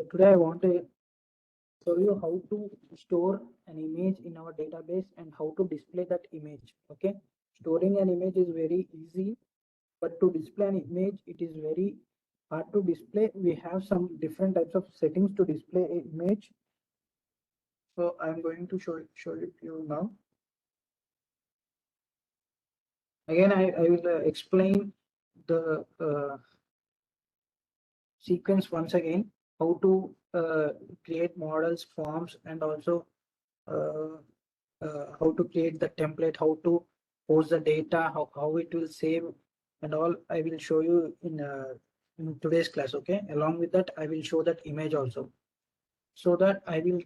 Today I want to show you how to store an image in our database and how to display that image. Okay, storing an image is very easy, but to display an image, it is very hard to display. We have some different types of settings to display an image. So I'm going to show it to you now. Again, I will explain the sequence once again, how to create models, forms, and also uh, how to create the template, how to post the data, how it will save, and all I will show you in today's class. Okay, along with that I will show that image also. So that uh, I will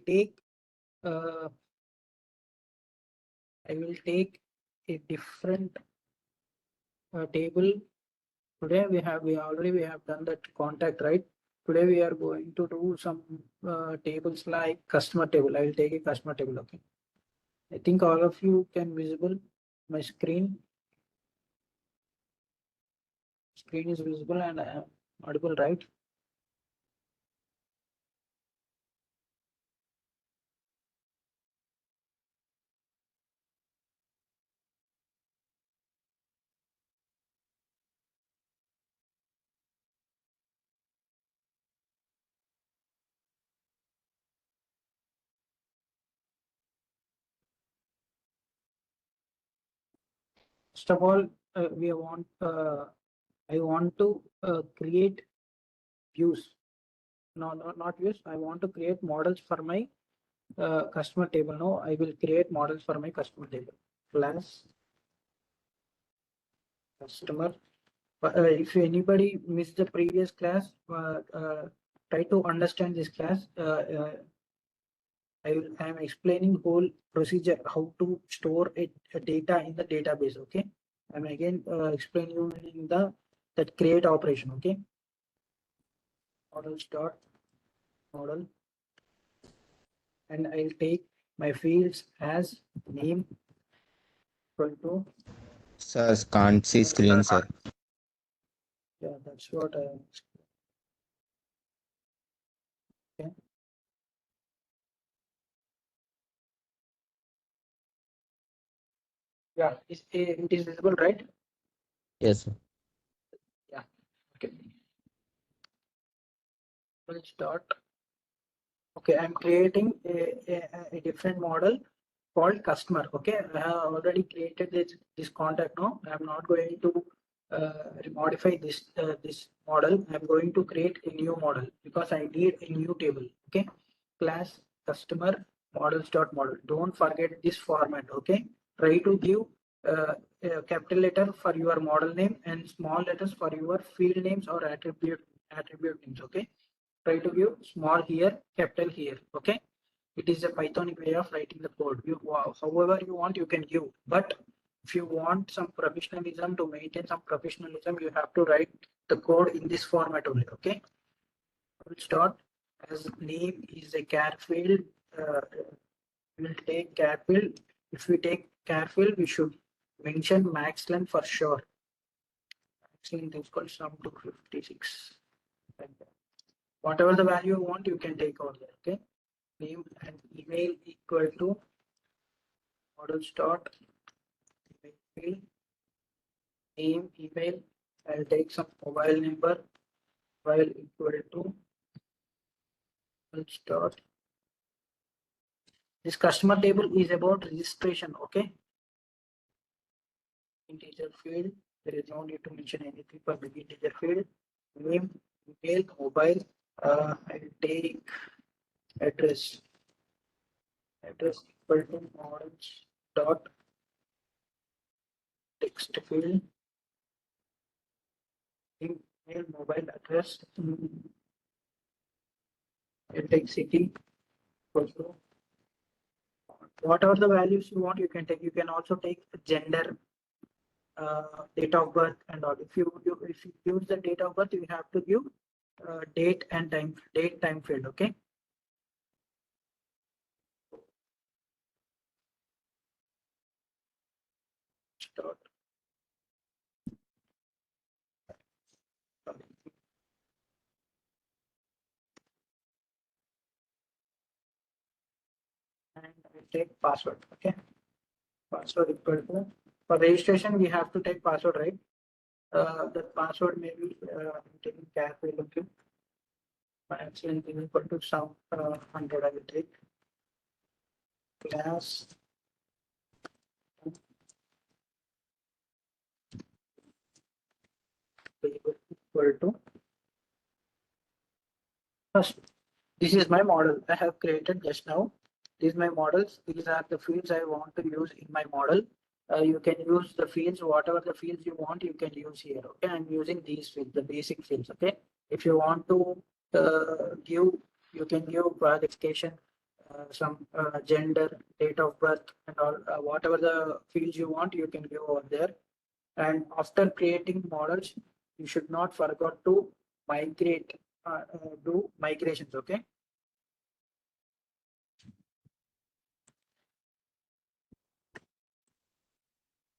take a different table. Today we have done that contact, right? Today we are going to do some tables like customer table. I will take a customer table. Okay, I think all of you can visible my screen is visible and I am audible, right? First of all, we want I want to create views. No, not views. I want to create models for my customer table. No, I will create models for my customer table. Class customer. If anybody missed the previous class, try to understand this class. I am explaining whole procedure how to store a data in the database. Okay, I'm again explaining you in the that create operation. Okay, models dot model, and I'll take my fields as name equal to. Sir, can't see screen, sir. Yeah, that's what I am. Okay. Yeah, it is visible, right? Yes, sir. Yeah. Okay. We'll start. Okay, I'm creating a different model called customer. Okay, I have already created this contact now. I'm not going to modify this model. I'm going to create a new model because I need a new table. Okay, class customer models dot model. Don't forget this format. Okay, try to give a capital letter for your model name and small letters for your field names or attribute names. Okay, try to give small here, capital here. Okay, it is a Pythonic way of writing the code. However you want, you can give. But if you want some professionalism, to maintain some professionalism, you have to write the code in this format only. Okay, we'll start as name is a char field. Uh, we'll take char field. If we take char field, we should mention max length for sure. Max length is called sum to 56. Like that. Whatever the value you want, you can take out there. Okay, name and email equal to models dot email field, name email. I'll take some mobile number while equal to models dot. This customer table is about registration. Okay, integer field. There is no need to mention anything for the integer field. Name, email, mobile. I'll take address. Address equal to models dot text field. Email, mobile address. I'll take city. Also, whatever the values you want, you can take. You can also take gender, date of birth, and all. If you use the date of birth, you have to give date time field. Okay. Start. take password. Okay, password equal to, for registration we have to take password, right? The password may be taking care we will give max length is equal to some 100. I will take class equal to first. This is my model I have created just now. These are my models. These are the fields I want to use in my model. You can use the fields, whatever the fields you want, you can use here. Okay, I'm using these fields, the basic fields. Okay, if you want to give, you can give qualification, some gender, date of birth, and all whatever the fields you want, you can give over there. And after creating models, you should not forget to migrate, do migrations. Okay.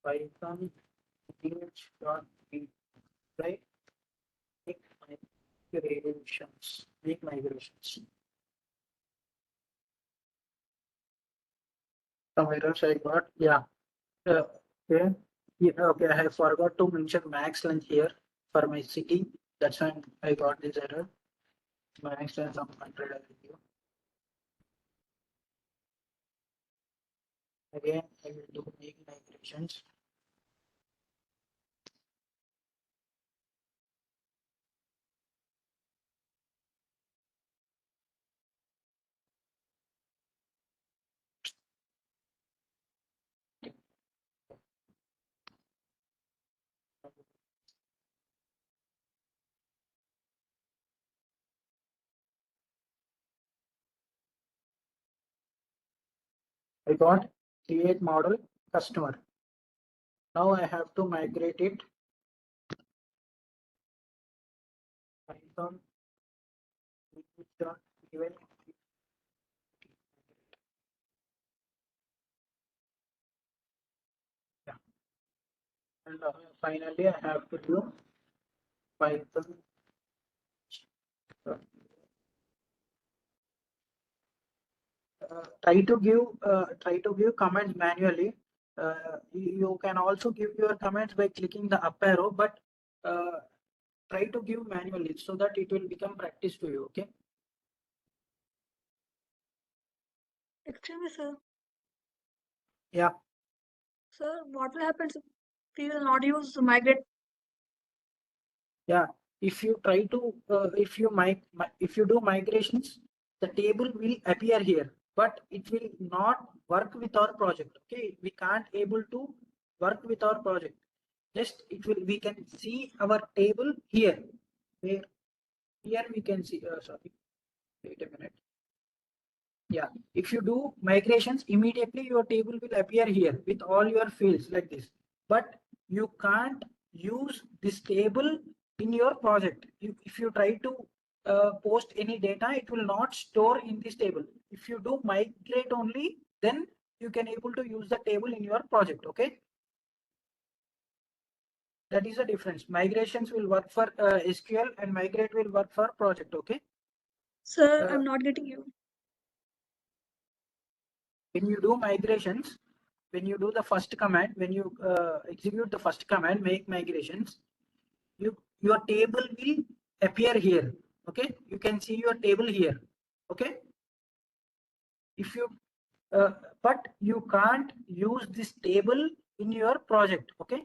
Python image.p, right? Make migrations. Make migrations. Some errors I got. Yeah. Okay. Yeah, okay. I have forgot to mention max length here for my city. That's why I got this error. Max length of 100. I will give. Again, I will do make migrations. I got create model customer. Now I have to migrate it. Python even. Yeah. And finally, I have to do Python. Try to give comments manually. You can also give your comments by clicking the up arrow, but uh, try to give manually so that it will become practice to you. Okay. Excuse me, sir. Yeah. Sir, what will happen if we will not use migrate? Yeah. If you try to, if you do migrations, the table will appear here, but it will not work with our project. Okay. We can't able to work with our project. Just it will, we can see our table here. Where here we can see, sorry, wait a minute. Yeah, if you do migrations, immediately your table will appear here with all your fields like this. But you can't use this table in your project. If you try to post any data, it will not store in this table. If you do migrate only, then you can able to use the table in your project. Okay. That is the difference. Migrations will work for SQL and migrate will work for project. Okay. Sir, Uh, I'm not getting you. when you do migrations, when you do the first command, when you execute the first command, make migrations, your table will appear here. Okay. You can see your table here. Okay. If you, uh, but you can't use this table in your project. Okay.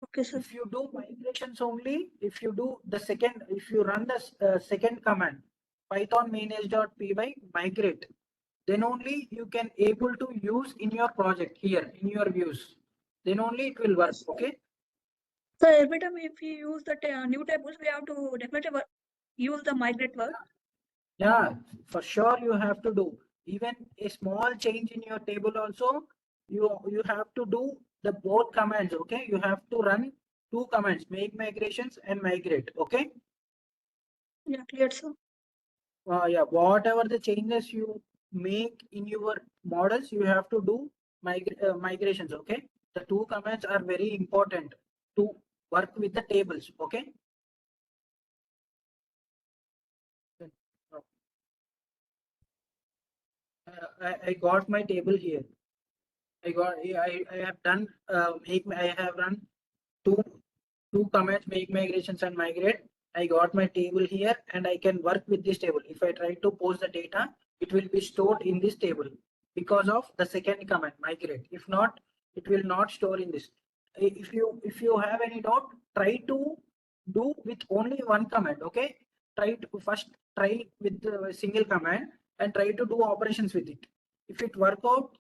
Okay, sir. If you do migrations only, if you do the second, if you run the second command, python manage.py migrate, then only you can able to use in your project here in your views. Then only it will work. Yes. Okay. So every time if we use the new tables, we have to definitely use the migrate word. Yeah, for sure you have to do. Even a small change in your table also, you have to do the both commands. Okay. You have to run two commands, make migrations and migrate. Okay. Yeah, clear, sir. Yeah, whatever the changes you make in your models, you have to do migrations. Okay. The two commands are very important to work with the tables. Okay. I got my table here. I have done I have run two commands, make migrations and migrate. I got my table here and I can work with this table. If I try to post the data, it will be stored in this table because of the second command, migrate. If not, it will not store in this. If you have any doubt, try to do with only one command. Okay, try with the single command and try to do operations with it. If it work out,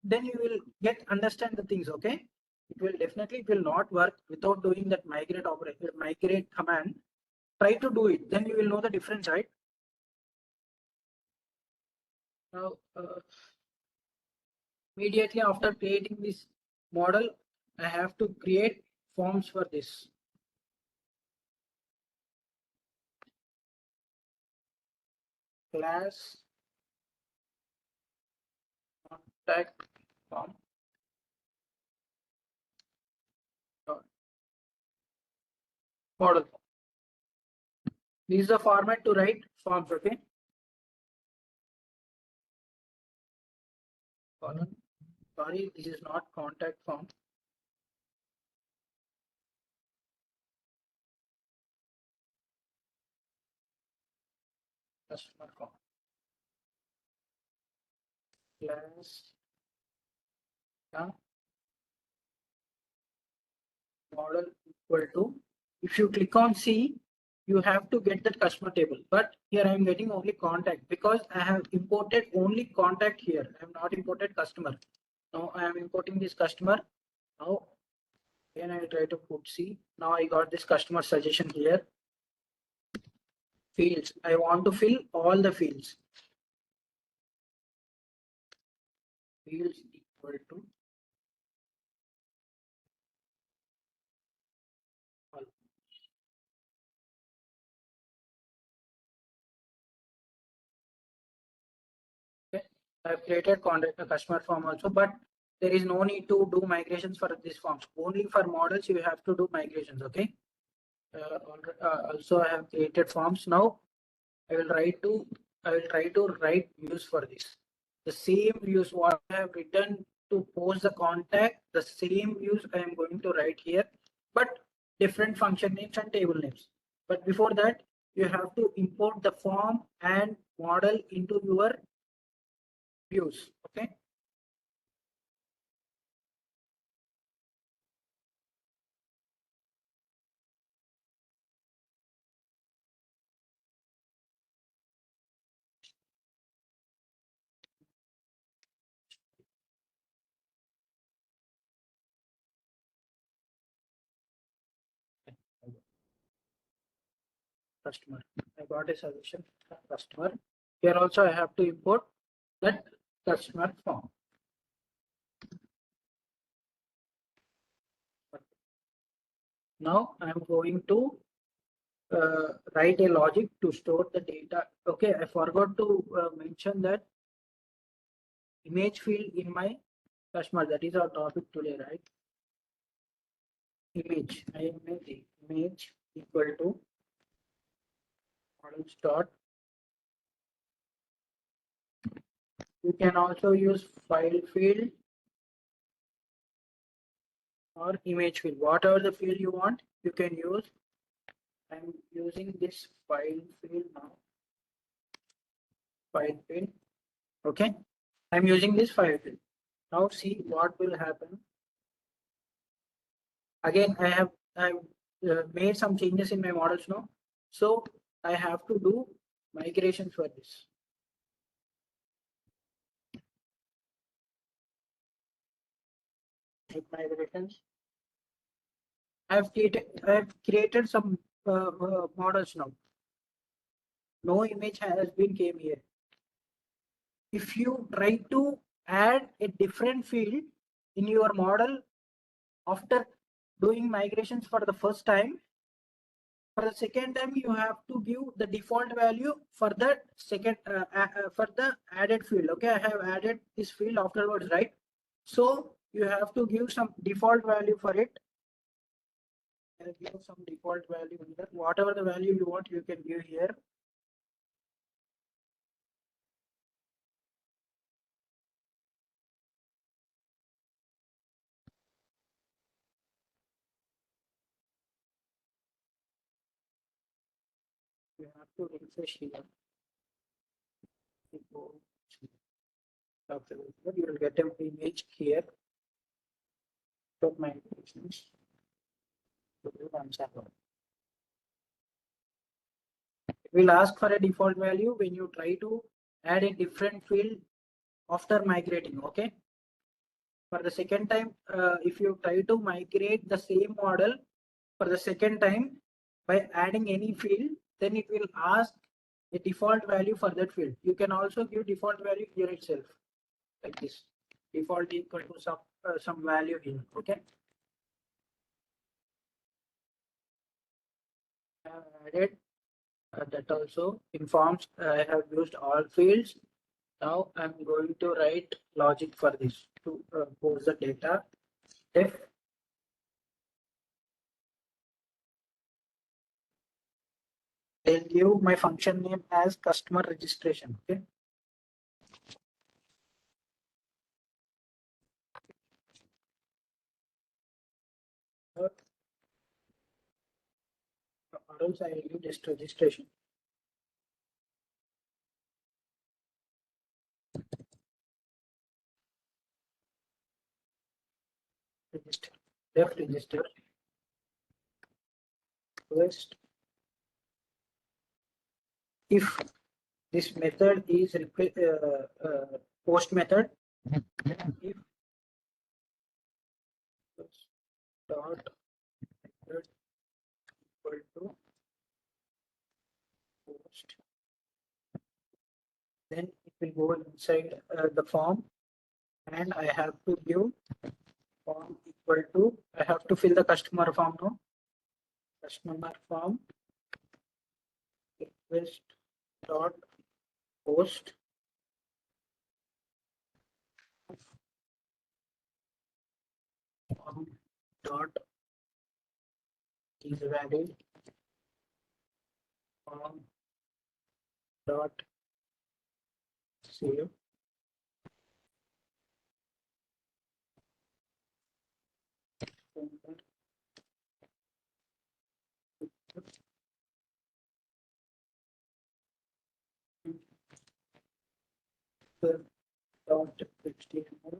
then you will get understand the things. Okay, it will not work without doing that migrate command. Try to do it, then you will know the difference, right? Now immediately after creating this model, I have to create forms for this. Class contact form model. This is the format to write forms. Okay, sorry, this is not contact form. Customer form. Class model equal to, if you click on C, you have to get that customer table, but here I am getting only contact because I have imported only contact here. I have not imported customer. Now I am importing this customer. Now then I try to put C. Now I got this customer suggestion here. Fields, I want to fill all the fields. Fields equal to all. Okay, I have created contact a customer form also, but there is no need to do migrations for this forms. Only for models you have to do migrations. Okay. Also I have created forms. Now I will try to write views for this. The same views what I have written to post the contact, the same views I am going to write here, but different function names and table names. But before that, you have to import the form and model into your views. Okay. Customer. I got a solution. Customer. Here also I have to import that customer form. Now I'm going to write a logic to store the data. Okay, I forgot to mention that image field in my customer. That is our topic today, right? Image. I am making image equal to models dot. You can also use file field or image field. Whatever the field you want, you can use. I'm using this file field now. File field. Okay. I'm using this file field. Now see what will happen. Again, I have made some changes in my models now. So I have to do migrations for this. Make migrations. I have created some models now. No image has been came here. If you try to add a different field in your model after doing migrations for the first time, for the second time you have to give the default value for the second for the added field. Okay, I have added this field afterwards, right? So you have to give some default value for it. I'll give some default value here. Whatever the value you want, you can give here. You have to refresh here. After that, you will get an image here. From my business. We'll ask for a default value when you try to add a different field after migrating. Okay. For the second time, if you try to migrate the same model for the second time by adding any field, then it will ask a default value for that field. You can also give default value here itself, like this. Default equal to some value here. Okay. Added that also informs I have used all fields. Now I'm going to write logic for this to post the data. If I'll give my function name as customer registration. Okay. Or else I will give just registration. Register. Left register. First, if this method is post method, if dot method equal to post, then it will go inside the form, and I have to give form equal to, I have to fill the customer form now. Customer form request dot post form dot is valid form dot save dot html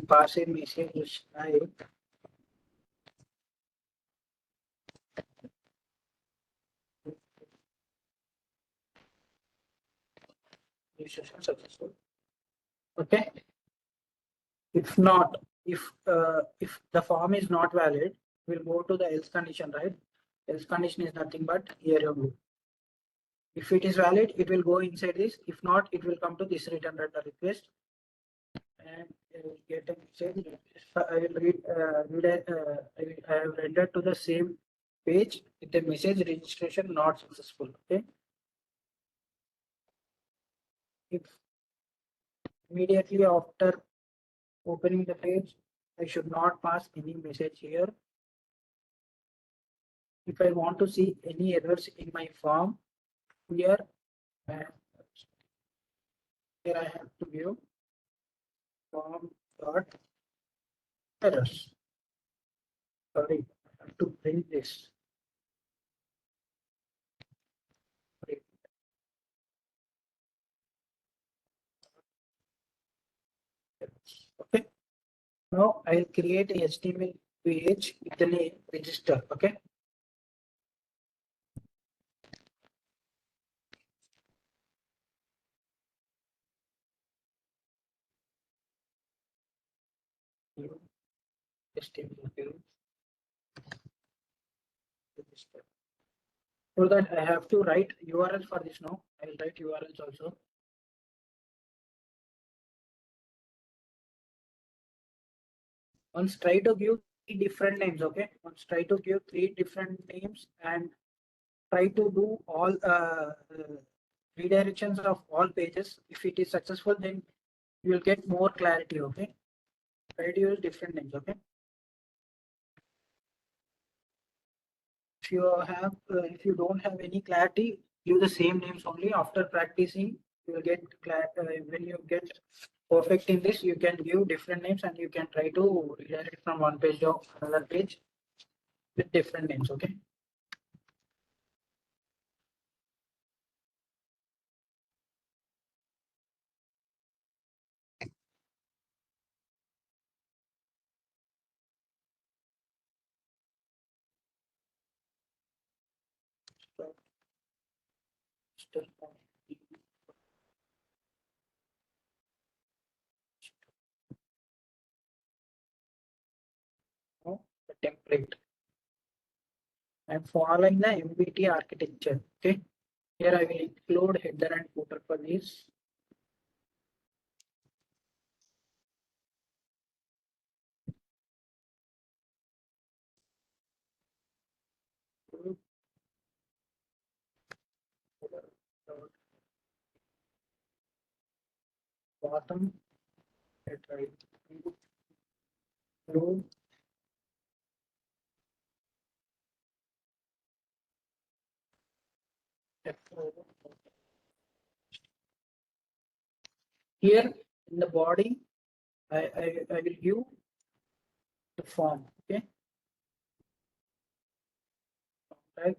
pass a message which registration successful. Okay. If not, if the form is not valid, we'll go to the else condition, right? Else condition is nothing but here you go. If it is valid, it will go inside this. If not, it will come to this return data request, and I will get a message. I will read. I have rendered to the same page with a message registration not successful. Okay. If immediately after opening the page, I should not pass any message here. If I want to see any errors in my form, here I have to give form dot errors. Sorry, I have to print this. Okay. Now I'll create a HTML page with the name register. Okay. HTML page. Register. So that I have to write URL for this now. I will write URLs also. Once try to give 3 different names. Okay. Once try to give 3 different names and try to do all redirections of all pages. If it is successful, then you will get more clarity. Okay. Try to use different names. Okay. If you don't have any clarity, use the same names only. After practicing, you will get when you get perfect in this, you can give different names and you can try to redirect from one page to another page with different names. Okay. Still the template. I'm following the MBT architecture. Okay. Here I will include header and footer for this. Bottom, right, row, here in the body, I will give the form. Okay. Right.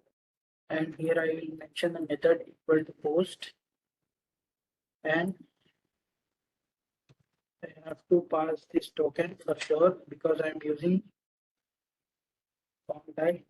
And here I will mention the method equal to post, and I have to pass this token for sure because I'm using form type.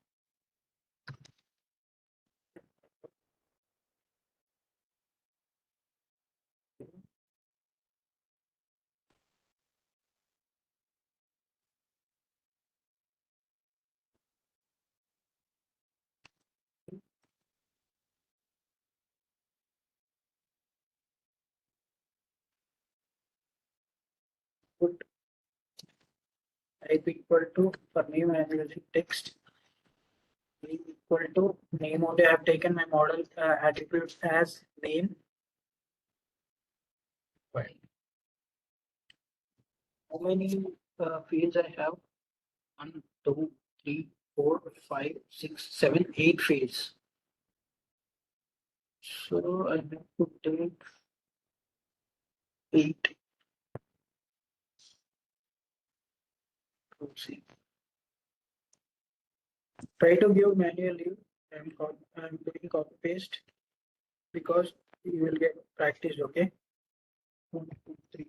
Put type equal to, for name I am using text, name equal to name only. I have taken my model attributes as name. Right. How many fields I have? 1, 2, 3, 4, 5, 6, 7, 8 fields. So I have to take 8. Let's see. Try to give manually. I'm doing copy paste because you will get practice. Okay. 1, 2, 3.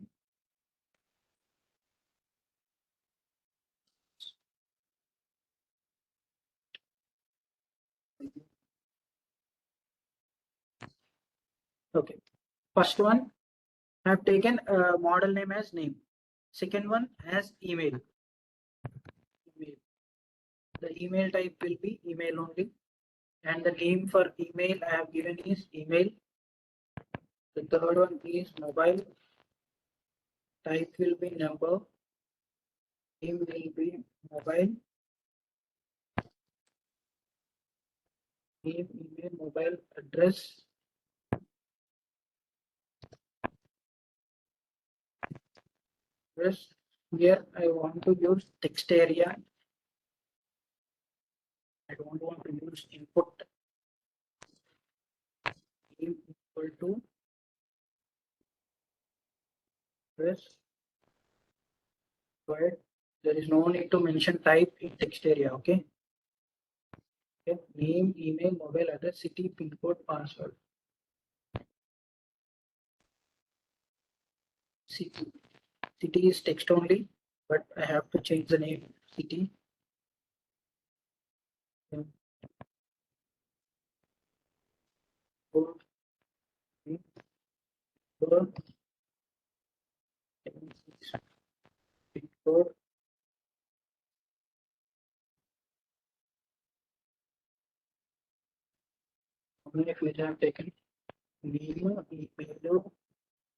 Okay. First one, I have taken model name as name. Second one as email. The email type will be email only. And the name for email I have given is email. The third one is mobile. Type will be number. Name will be mobile. Name, email, mobile, address. Address. Here I want to use text area. I don't want to use input. Name equal to address. But there is no need to mention type in text area. Okay. Okay. Name, email, mobile address, city, pin code, password. City. City is text only, but I have to change the name. City. Code. Code. Pin code. How many fields I have taken? Name, email,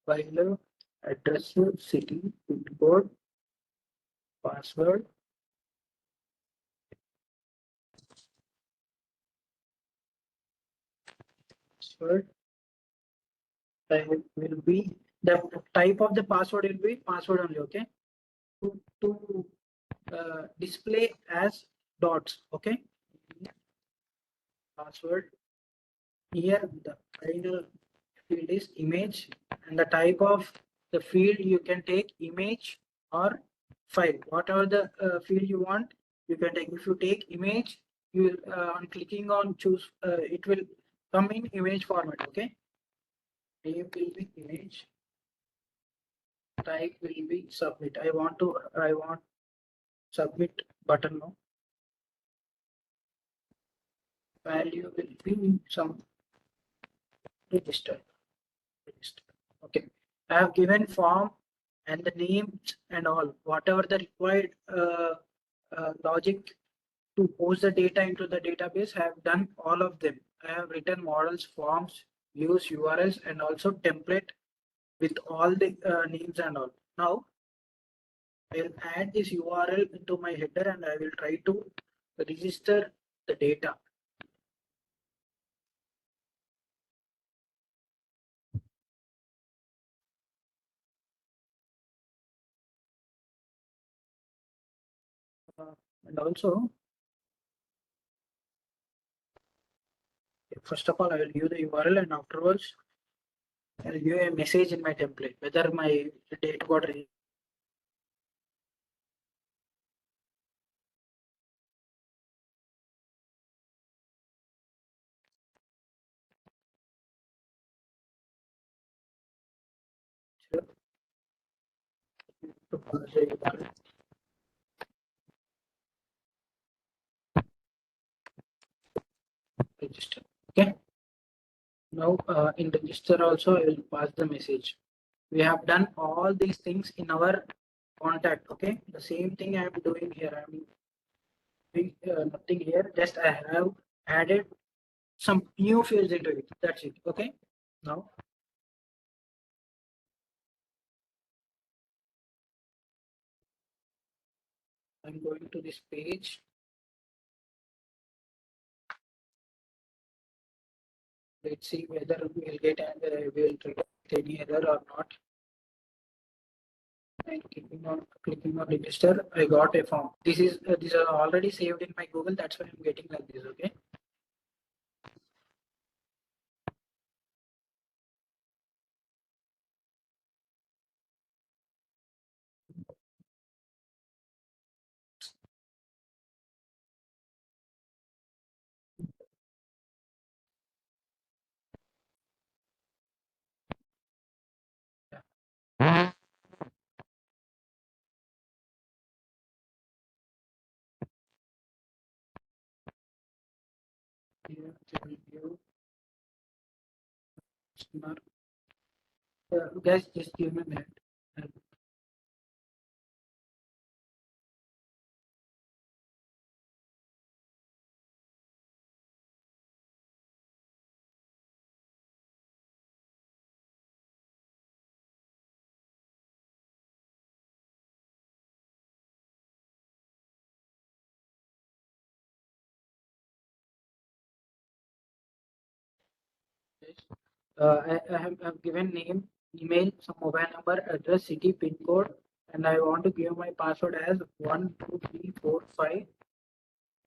file, address, city, pin code, password. Password type will be, the type of the password will be password only. Okay. To display as dots. Okay. Password. Here the final field is image, and the type of the field you can take image or file, whatever the field you want you can take. If you take image, you will on clicking on choose, it will come in image format. Okay. Name will be image, type will be submit. I want submit button now. value will be some register. Okay, I have given form and the names and all, whatever the required logic to post the data into the database. I have done all of them. I have written models, forms, views, URLs, and also template with all the names and all. Now I will add this URL into my header and I will try to register the data. And also, first of all, I will give the URL and afterwards I will give a message in my template whether my data got registered. Register. Okay. Now in register also I will pass the message. We have done all these things in our contact. Okay. The same thing I am doing here. I am doing nothing here. Just I have added some new fields into it. That's it. Okay. Now I'm going to this page. Let's see whether we'll get we'll get any error or not. And clicking on register, I got a form. These are already saved in my Google. That's why I'm getting like this. Okay. Here, review, customer. Guys, just give me a minute. I have given name, email, some mobile number, address, city, pin code, and I want to give my password as 12345,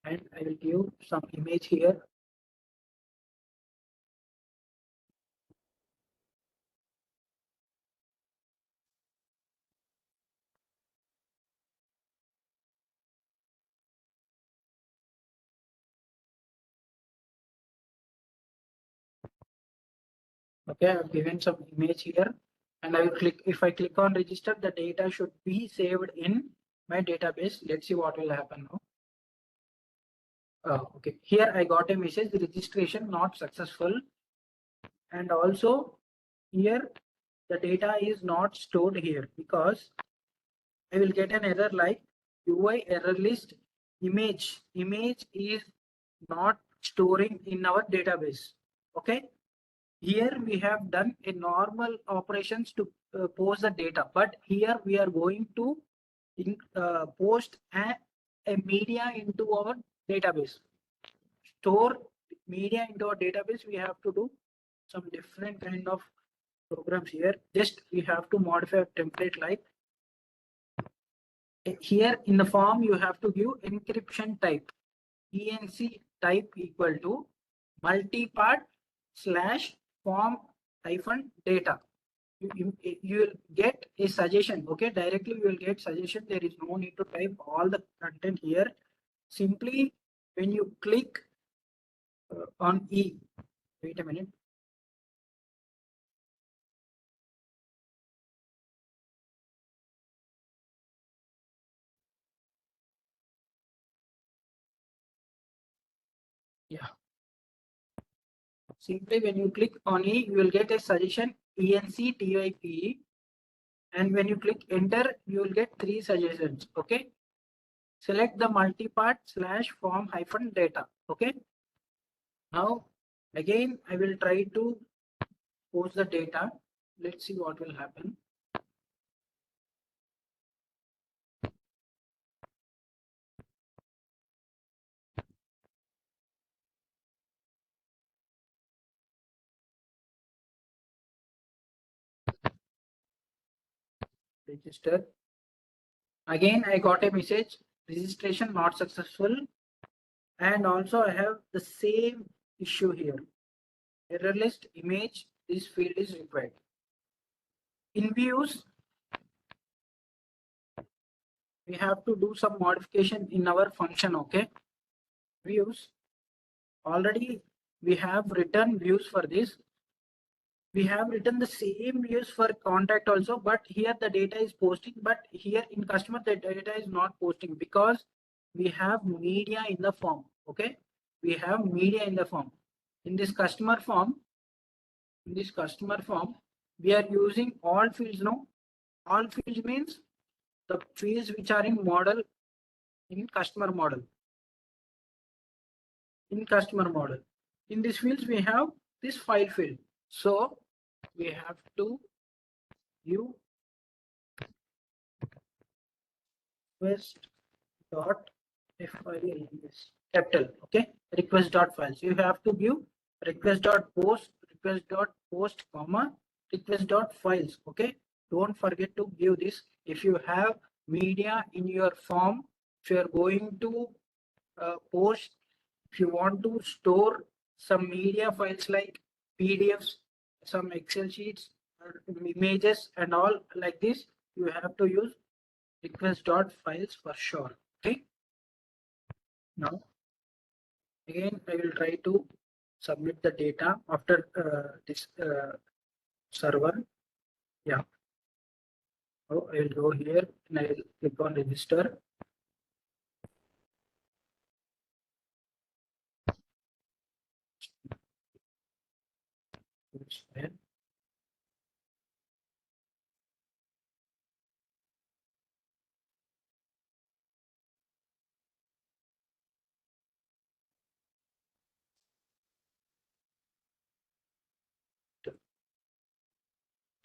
and I will give some image here. Okay, I've given some image here, and I will click. If I click on register, the data should be saved in my database. Let's see what will happen now. Okay, here I got a message: the registration not successful, and also here the data is not stored here because I will get an error like UI error list image. Image is not storing in our database. Okay. Here we have done a normal operations to post the data, but here we are going to post a media into our database. Store media into our database. We have to do some different kind of programs here. Just we have to modify a template like here in the form you have to give encryption type. ENC type equal to multipart slash form hyphen data. You will get a suggestion. Okay, directly you will get suggestion. There is no need to type all the content here. Simply when you click on E, wait a minute. Yeah, Simply when you click on E, you will get a suggestion ENCTYPE, and when you click enter, you will get 3 suggestions. Okay. Select the multipart / form - data. Okay. Now again, I will try to post the data. Let's see what will happen. Register. Again, I got a message, registration not successful, and also I have the same issue here. Error list image, this field is required. In views, we have to do some modification in our function. Okay. Views, already we have written views for this. We have written the same views for contact also, but here the data is posting, but here in customer the data is not posting because we have media in the form. Okay. We have media in the form. In this customer form, we are using all fields now. All fields means the fields which are in model, in customer model. In customer model, in these fields we have this file field. So we have to view request dot files capital. Okay, request dot files. You have to view request dot post comma request dot files. Okay, don't forget to view this. If you have media in your form, if you are going to post, if you want to store some media files like PDFs, some Excel sheets, or images and all like this, you have to use request.files for sure. Okay. Now, again, I will try to submit the data after this server. Yeah. So I will go here and I will click on register.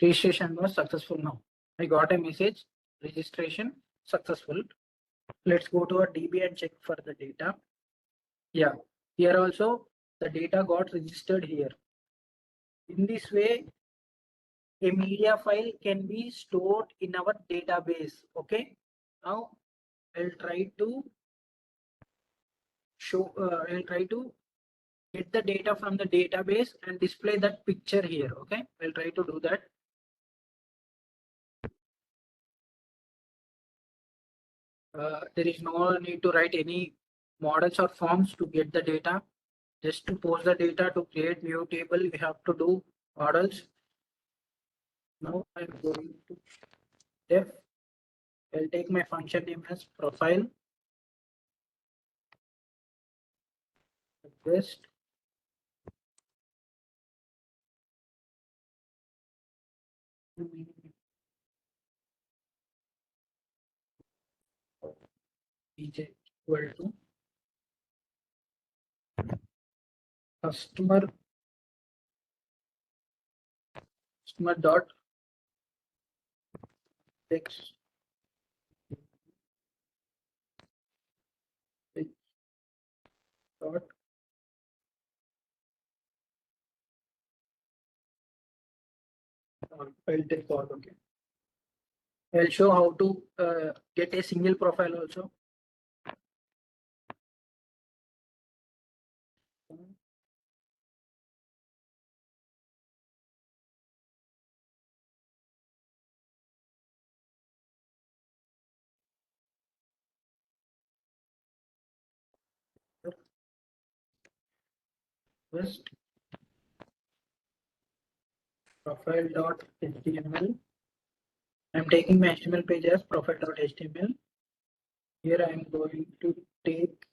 Registration was successful now. I got a message, registration successful. Let's go to our DB and check for the data. Yeah, here also the data got registered here. In this way, a media file can be stored in our database. Okay. Now I'll try to show, I'll try to get the data from the database and display that picture here. Okay. I'll try to do that. There is no need to write any models or forms to get the data. Just to post the data, to create new table, we have to do models. Now I'm going to def. I'll take my function name as profile request is equal to customer dot text dot I'll take all. Okay. I'll show how to get a single profile also. First, profile.html. I'm taking my HTML page as profile.html. Here I'm going to take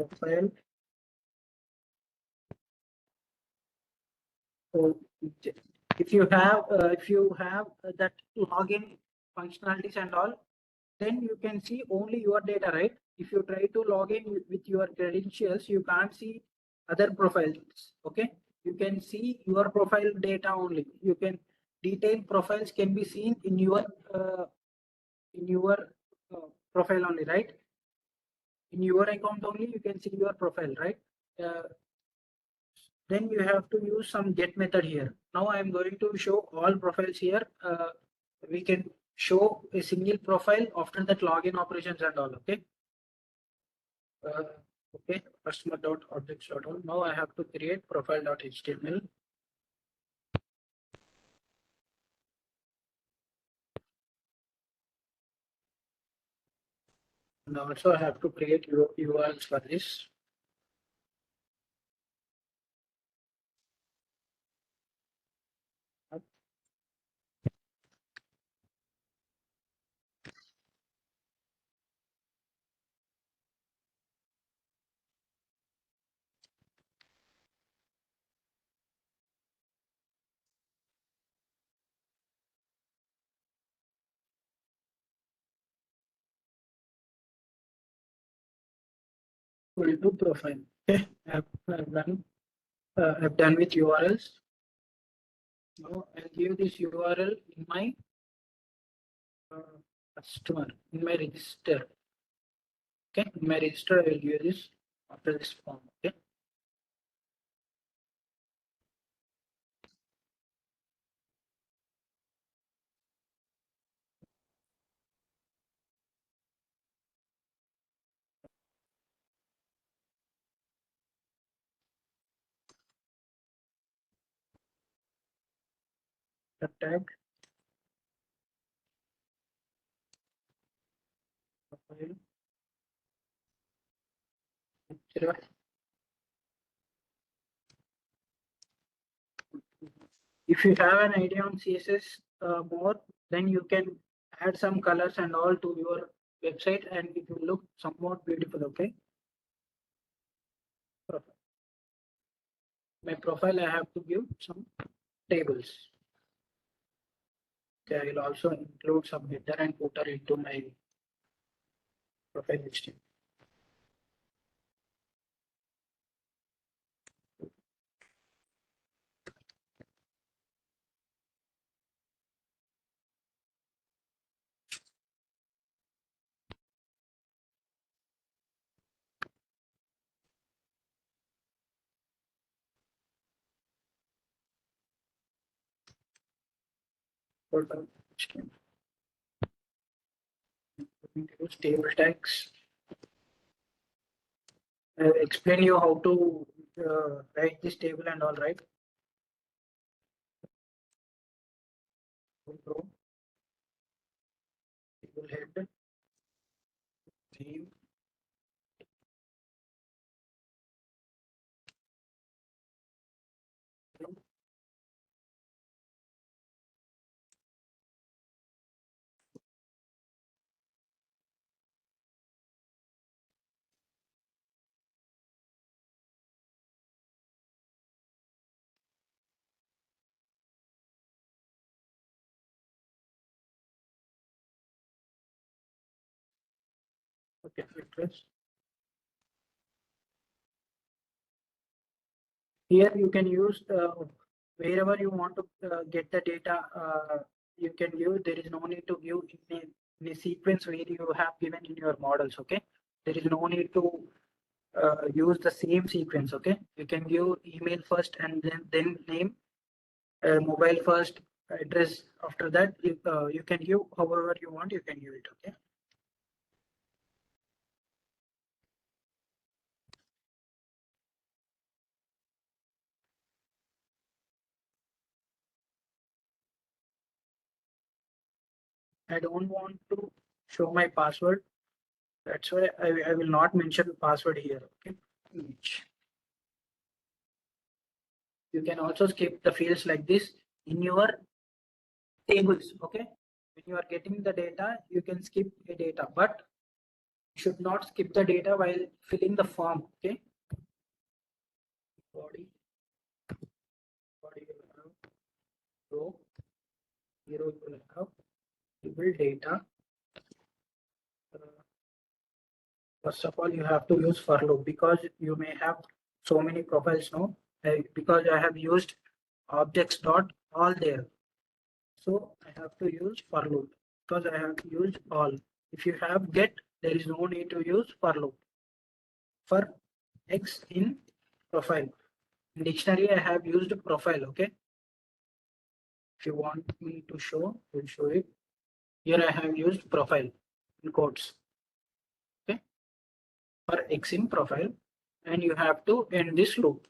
profile. So if you have that login functionalities and all, then you can see only your data, right? If you try to log in with your credentials, you can't see other profiles. Okay, you can see your profile data only. You can detailed profiles can be seen in your uh, profile only, right? In your account only, you can see your profile, right? Uh, then you have to use some get method here. Now I'm going to show all profiles here. We can show a single profile after that login operations and all. Okay. Uh, okay. Customer.objects.all. Now I have to create profile.html. And also I have to create URLs for this. Will do profile. Okay. I've done with URLs. Now I'll give this URL in my customer, in my register. Okay, in my register, I will give this after this form. Okay. The tag profile. If you have an idea on CSS more, then you can add some colors and all to your website, and it will look somewhat beautiful. Okay. My profile, I have to give some tables. Okay, I will also include some header and footer into my profile HTML. Profile HTML. Use table tags. Explain you how to write this table and all, right? Row, table head, name, okay, address. Here you can use wherever you want to get the data. You can use. There is no need to give in a sequence where you have given in your models. Okay, there is no need to use the same sequence. Okay, you can give email first and then name, mobile first, address after that. You can give however you want. You can give it. Okay. I don't want to show my password. That's why I will not mention the password here. Okay. You can also skip the fields like this in your tables. Okay. When you are getting the data, you can skip a data, but Should not skip the data while filling the form. Okay. Body you will have row, hero you will have table data. First of all, you have to use for loop because you may have so many profiles now. Because I have used objects dot all there, so I have to use for loop because I have used all. If you have get, there is no need to use for loop. For X in profile, in dictionary I have used profile. Okay, if you want me to show, we'll show it. Here I have used profile in quotes. Okay, for X in profile, and you have to end this loop.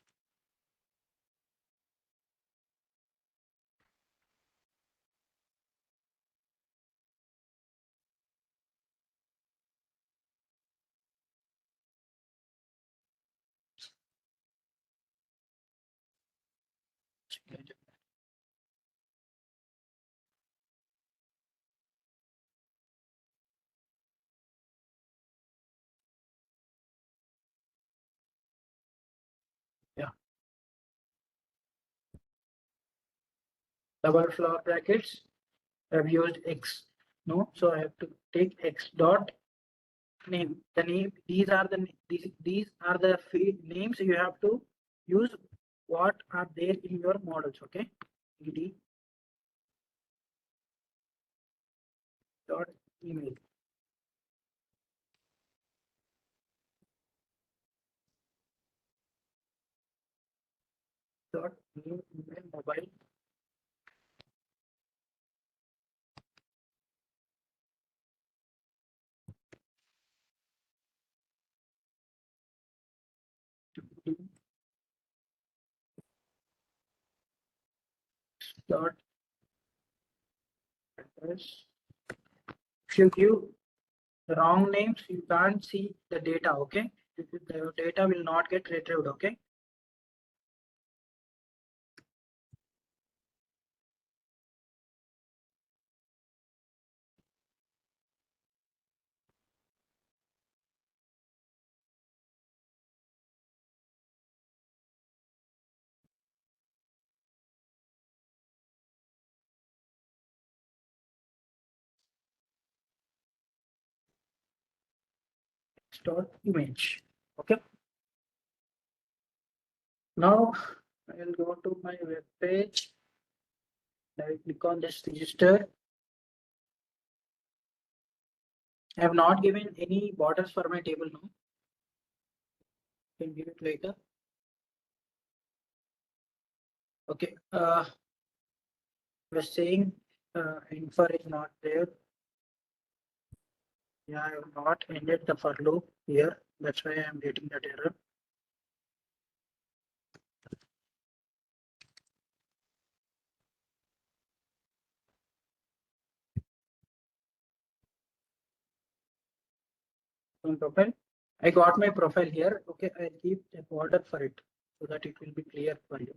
Yeah, double flower brackets. I've used X. No, so I have to take X dot name. The name. These are the names you have to use. What are there in your models? Okay. Ed dot email. Dot name email mobile. Dot address. If you give the wrong names, you can't see the data. Okay, the data will not get retrieved. Okay. Dot image. Okay. Now I will go to my web page. I will click on this register. I have not given any borders for my table now. Can give it later. Okay. I was saying infer is not there. Yeah, I have not ended the for loop here. That's why I am getting that error. Profile. I got my profile here. Okay, I'll keep a border for it so that it will be clear for you.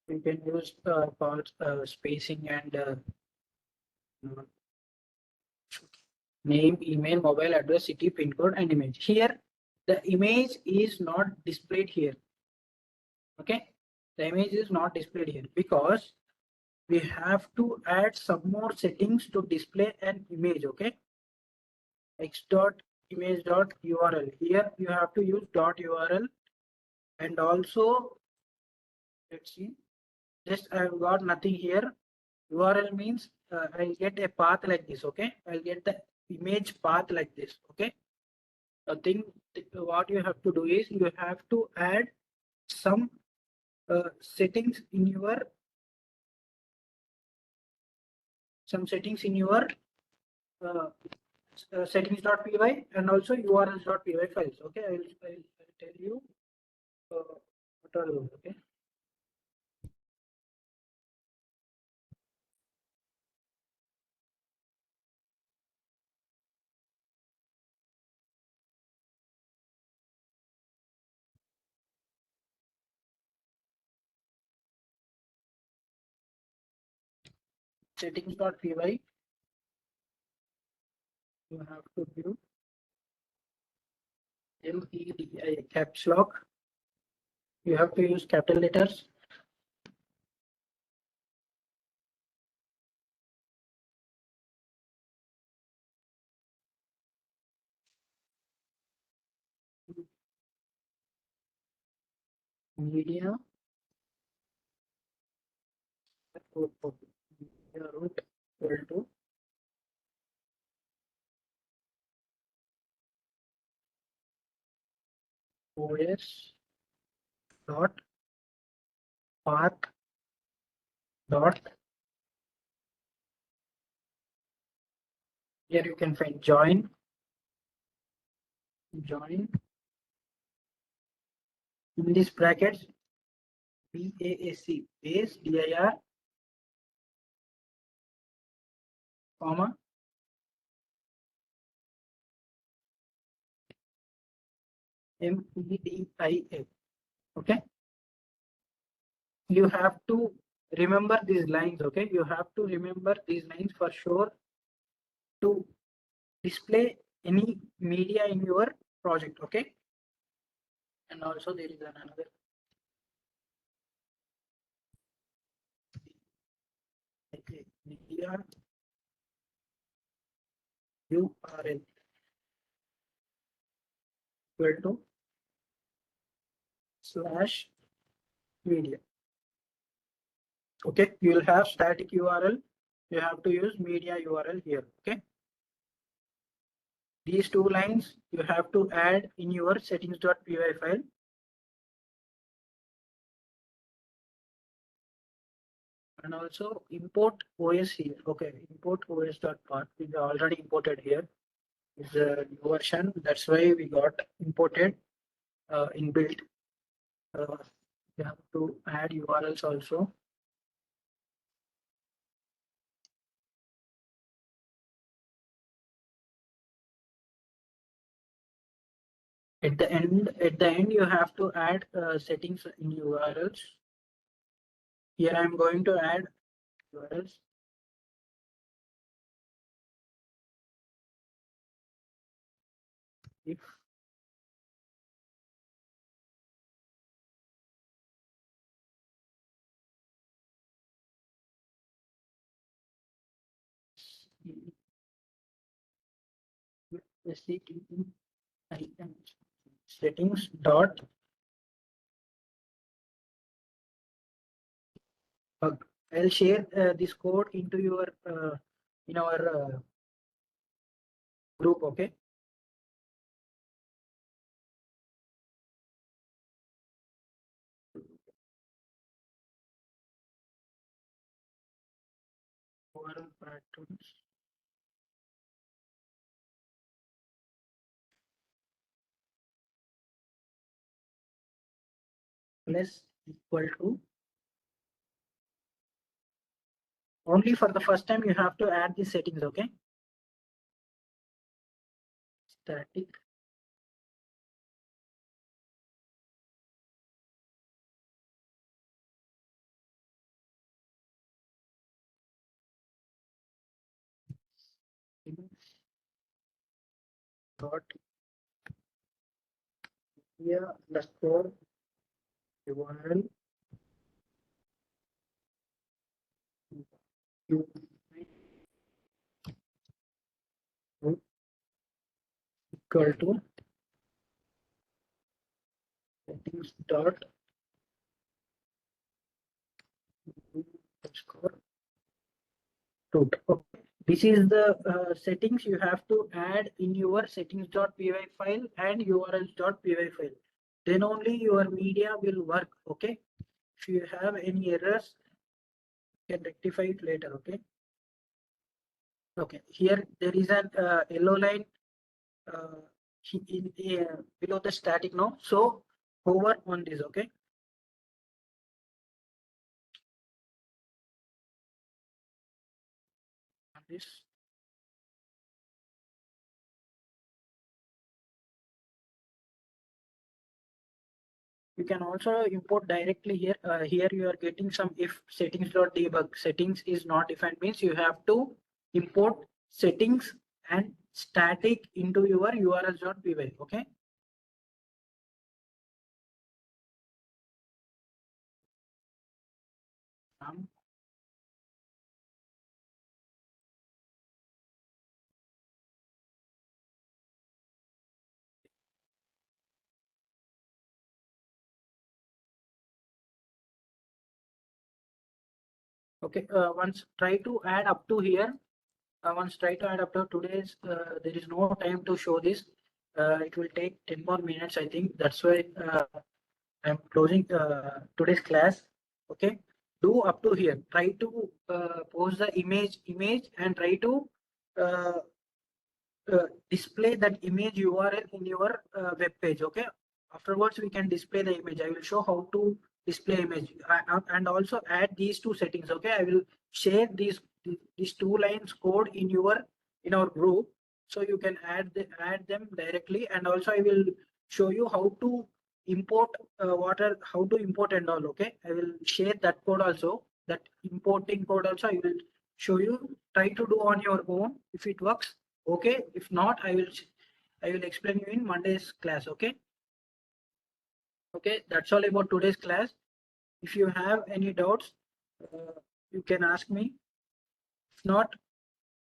You can use parts spacing and name, email, mobile address, city, pin code, and image. Here, the image is not displayed here. Okay, the image is not displayed here because we have to add some more settings to display an image. Okay, x dot image dot url. Here you have to use dot url, and also let's see. Just I've got nothing here. URL means I'll get a path like this. Okay, I'll get the image path like this. Okay, the thing what you have to do is you have to add some settings in your uh, settings.py and also urls.py files. Okay, I'll tell you what are those. Okay. settings.py, you have to give MEDI caps lock. You have to use capital letters. Media root equal to OS dot path dot, here you can find join in this brackets BASC base dir comma MEDIA. Okay, you have to remember these lines. Okay, you have to remember these lines for sure to display any media in your project. Okay, and also there is another media URL equal to slash media. Okay, you will have static URL. You have to use media URL here. Okay, these two lines you have to add in your settings.py file. And also import OS here. Okay, import os.path is already imported here. Is a new version. That's why we got imported inbuilt. You have to add URLs also. At the end, you have to add settings in URLs. Here I'm going to add URLs. If settings dot bug. I'll share this code into your in our group. Okay. URL patterns. Plus equal to, only for the first time you have to add the settings. Okay, static dot here underscore URL equal to settings dot underscore root. Okay. This is the settings you have to add in your settings.py file and urls.py file. Then only your media will work. Okay. If you have any errors, you can rectify it later. Okay. Okay. Here there is an yellow line below the static now. So hover on this. Okay. On this. You can also import directly here. Here you are getting some if settings.debug. Settings is not defined means you have to import settings and static into your urls.py. Okay. Okay, once try to add up to here. Once try to add up to today's, there is no time to show this. It will take 10 more minutes, I think. That's why I'm closing today's class. Okay, do up to here. Try to post the image and try to uh, display that image URL in your web page. Okay, afterwards we can display the image. I will show how to display image and also add these two settings. Okay, I will share these 2 lines code in our group, so you can add them directly. And also I will show you how to import how to import and all. Okay, I will share that code also, that importing code also I will show you. Try to do on your own. If it works, okay. If not, I will explain you in Monday's class. Okay. Okay, that's all about today's class. If you have any doubts, you can ask me. If not,